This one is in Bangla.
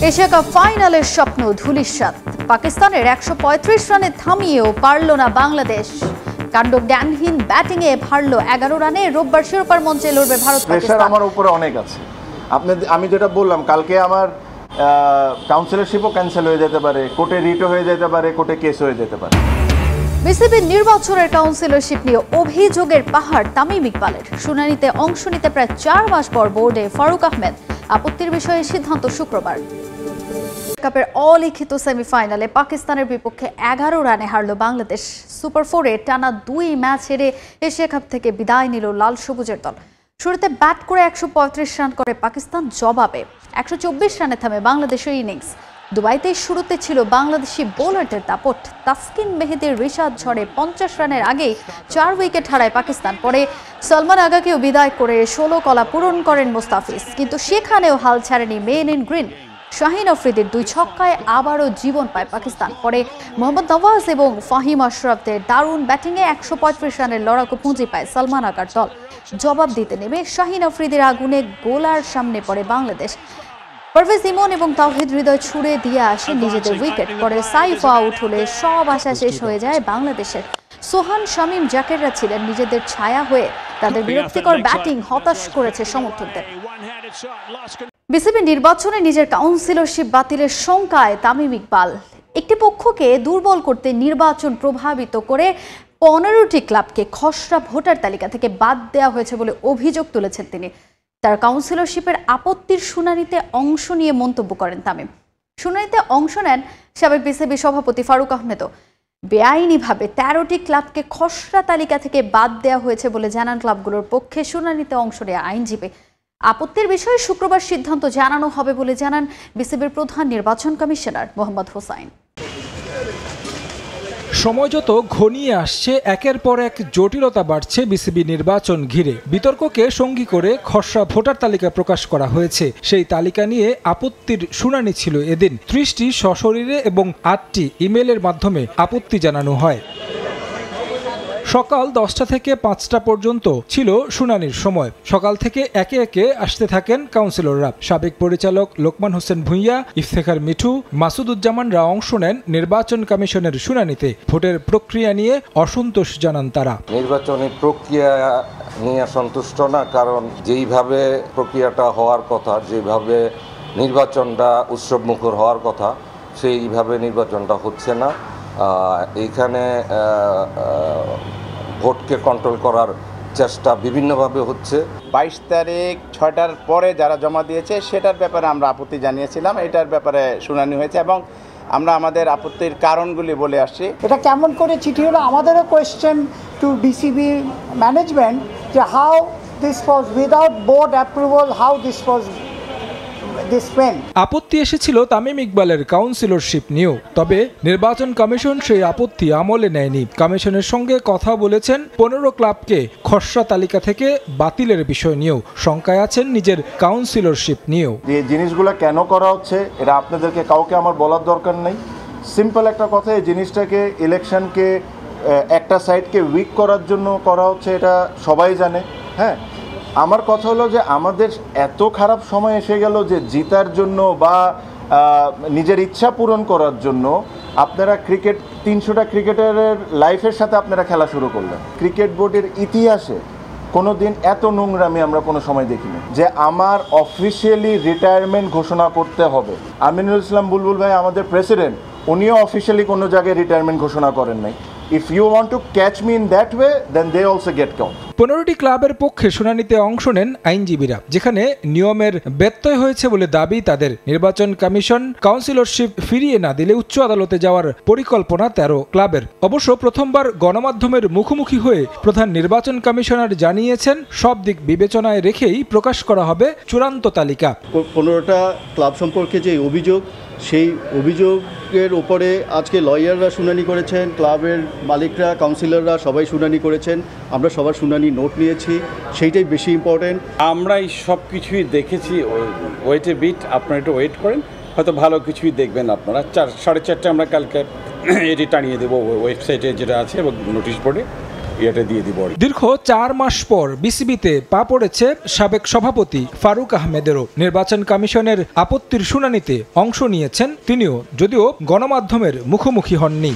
এশিয়া কাপ ফাইনালের স্বপ্ন ধূলিসাৎ। পাকিস্তানের ১৩৫ রানে থামিয়েও পারল না বাংলাদেশ। কাণ্ডজ্ঞানহীন ব্যাটিংয়ে হারল ১১ রানে। রোববার শিরোপার মঞ্চে লড়বে ভারত। প্রেশার আমার উপরে অনেক আছে। আমি যেটা বললাম, কালকে আমার কাউন্সিলরশিপও ক্যান্সেল হয়ে যেতে পারে, কোর্টে রিটও হয়ে যেতে পারে, কোর্টে কেস হয়ে যেতে পারে। বিসিবির নির্বাচনের কাউন্সিলরশিপ নিয়ে অভিযোগের পাহাড় তামিম ইকবালের। শুনানিতে অংশ নিতে প্রায় ৪ মাস পর বোর্ডে ফারুক আহমেদ। আপত্তির বিষয়ে সিদ্ধান্ত শুক্রবার। কাপের অলিখিত সেমিফাইনালে পাকিস্তানের বিপক্ষে ১১ রানে হারল বাংলাদেশ। সুপার 4-এ টানা ২ ম্যাচ হেরে এশিয়া কাপ থেকে বিদায় নিল লাল সবুজের দল। শুরুতে ব্যাট করে ১৩৫ রান করে পাকিস্তান, জবাবে ১২৪ রানে থামে বাংলাদেশের ইনিংস। দুবাইতে শুরুতে ছিল বাংলাদেশি বোলারদের দাপট। তাসকিন মেহেদীর রিশাদ ঝড়ে ৫০ রানের আগেই ৪ উইকেট হারায় পাকিস্তান। পরে সলমান আগাকেও বিদায় করে ১৬ কলা পূরণ করেন মুস্তাফিজ, কিন্তু সেখানেও হাল ছাড়েনি মেন ইন গ্রিন। শাহিন আফ্রিদির ২ ছক্কায় আবারও জীবন পায় পাকিস্তান। পরে মোহাম্মদ নওয়াজ এবং ফাহিম আশরাফদের দারুণ ব্যাটিংয়ে ১৩৫ রানের লড়াকু পুঁজি পায় সলমান আগার দল। জবাব দিতে নেমে শাহিন আফ্রিদির আগুনে গোলার সামনে পড়ে বাংলাদেশ। পারভেজ ইমন এবং তাওহিদ হৃদয় ছুড়ে দিয়ে আসে নিজেদের উইকেট। পরে সাইফ আউট হলে সব আশা শেষ হয়ে যায় বাংলাদেশের। সোহান, শামীম, জাকেররা ছিলেন নিজেদের ছায়া হয়ে। তাদের বিরক্তিকর ব্যাটিং হতাশ করেছে সমর্থকদের। বিসিবি নির্বাচনে নিজের কাউন্সিলরশিপ বাতিলের শঙ্কায় তামিম ইকবাল। একটি পক্ষকে দুর্বল করতে নির্বাচন প্রভাবিত করে ১৫টি ক্লাবকে খসড়া ভোটার তালিকা থেকে বাদ দেওয়া হয়েছে বলে অভিযোগ তুলেছেন তিনি। তার কাউন্সিলরশিপের আপত্তির শুনানিতে অংশ নিয়ে মন্তব্য করেন তামিম। শুনানিতে অংশ নেন সাবেক বিসিবি সভাপতি ফারুক আহমেদও। বেআইনিভাবে ১৩টি ক্লাবকে খসড়া তালিকা থেকে বাদ দেওয়া হয়েছে বলে জানান ক্লাবগুলোর পক্ষে শুনানিতে অংশ নেওয়া আইনজীবী। আপত্তির বিষয়ে শুক্রবার সিদ্ধান্ত জানানো হবে বলে জানান বিসিবির প্রধান নির্বাচন কমিশনার মোহাম্মদ হোসাইন। সময় যত ঘনিয়ে আসছে, একের পর এক জটিলতা বাড়ছে বিসিবি নির্বাচন ঘিরে। বিতর্ককে সঙ্গী করে খসড়া ভোটার তালিকা প্রকাশ করা হয়েছে। সেই তালিকা নিয়ে আপত্তির শুনানি ছিল এদিন। ৩০টি সশরীরে এবং ৮টি ইমেইলের মাধ্যমে আপত্তি জানানো হয়। সকাল ১০টা থেকে ৫টা পর্যন্ত ছিল শুনানির সময়। সকাল থেকে একে একে আসতে থাকেন কাউন্সিলররা। সাবেক পরিচালক লোকমান হোসেন ভূঁইয়া, ইফতেখার মিঠু, মাসুদুজ্জামানরা অংশ নেন নির্বাচন কমিশনের শুনানিতে। ভোটের প্রক্রিয়া নিয়ে অসন্তোষ জানান তারা। নির্বাচনী প্রক্রিয়া নিয়ে সন্তুষ্ট না, কারণ যেইভাবে প্রক্রিয়াটা হওয়ার কথা, যেভাবে নির্বাচনটা উৎসবমুখর হওয়ার কথা, সেইভাবে নির্বাচনটা হচ্ছে না। এইখানে ভোটকে কন্ট্রোল করার চেষ্টা বিভিন্নভাবে হচ্ছে। ২২ তারিখ ৬টার পরে যারা জমা দিয়েছে সেটার ব্যাপারে আমরা আপত্তি জানিয়েছিলাম। এটার ব্যাপারে শুনানি হয়েছে এবং আমরা আমাদের আপত্তির কারণগুলি বলে আসছি। এটা কেমন করে চিঠি হলো, আমাদেরও কোয়েশ্চেন টু বিসিবি ম্যানেজমেন্ট যে how this was without board approval, how this was. আপত্তি এসেছিল তামিম ইকবালের কাউন্সিলরশিপ নিয়েও, তবে নির্বাচন কমিশন সেই আপত্তি আমলে নেয়নি। কমিশনের সঙ্গে কথা বলেছেন ১৫ ক্লাবকে খসড়া তালিকা থেকে বাতিলের বিষয় নিয়েও। শঙ্কায় আছেন নিজের কাউন্সিলরশিপ নিয়েও। এই জিনিসগুলো কেন করা হচ্ছে এটা আপনাদেরকে কাউকে আমার বলার দরকার নেই। সিম্পল একটা কথা, এই জিনিসটাকে ইলেকশনকে একটা সাইডকে উইক করার জন্য করা হচ্ছে, এটা সবাই জানে। হ্যাঁ, আমার কথা হলো যে আমাদের এত খারাপ সময় এসে গেল যে জিতার জন্য বা নিজের ইচ্ছা পূরণ করার জন্য আপনারা ৩০০টা ক্রিকেটারের লাইফের সাথে আপনারা খেলা শুরু করলেন। ক্রিকেট বোর্ডের ইতিহাসে কোনো দিন এত নোংরামি আমরা কোনো সময় দেখিনি যে আমার অফিসিয়ালি রিটায়ারমেন্ট ঘোষণা করতে হবে। আমিনুল ইসলাম বুলবুল ভাই আমাদের প্রেসিডেন্ট, উনিও অফিসিয়ালি কোনো জায়গায় রিটায়ারমেন্ট ঘোষণা করেন নাই। If you want to catch me in that way, then they also get count. ১৫টি ক্লাবের পক্ষে শুনানিতে অংশ নেন আইনজীবীরা, যেখানে নিয়মের ব্যত্যয় হয়েছে বলে দাবি তাদের। নির্বাচন কমিশন কাউন্সিলরশিপ ফিরিয়ে না দিলে উচ্চ আদালতে যাওয়ার পরিকল্পনা ১৩ ক্লাবের। অবশ্য প্রথমবার গণমাধ্যমের মুখোমুখি হয়ে প্রধান নির্বাচন কমিশনার জানিয়েছেন সব দিক বিবেচনায় রেখেই প্রকাশ করা হবে চূড়ান্ত তালিকা। ১৫টা ক্লাব সম্পর্কে যে অভিযোগ, সেই অভিযোগের উপরে আজকে লয়াররা শুনানি করেছেন, ক্লাবের মালিকরা, কাউন্সিলররা সবাই শুনানি করেছেন। আমরা সবার শুনানি নোট নিয়েছি, সেইটাই বেশি ইম্পর্টেন্ট। আমরা এই সব কিছুই দেখেছি। ওয়েটে বিট, আপনারা একটু ওয়েট করেন, হয়তো ভালো কিছুই দেখবেন আপনারা। ৪, ৪:৩০ আমরা কালকে এটি টানিয়ে দেবো ওয়েবসাইটে যেটা আছে এবং নোটিশ বোর্ডে। ইয়েটা দিয়ে দিব। দীর্ঘ 4 মাস পর বিসিবিতে পা পড়েছে সাবেক সভাপতি ফারুক আহমেদেরও। নির্বাচন কমিশনের আপত্তির শুনানিতে অংশ নিয়েছেন তিনিও, যদিও গণমাধ্যমের মুখোমুখি হননি।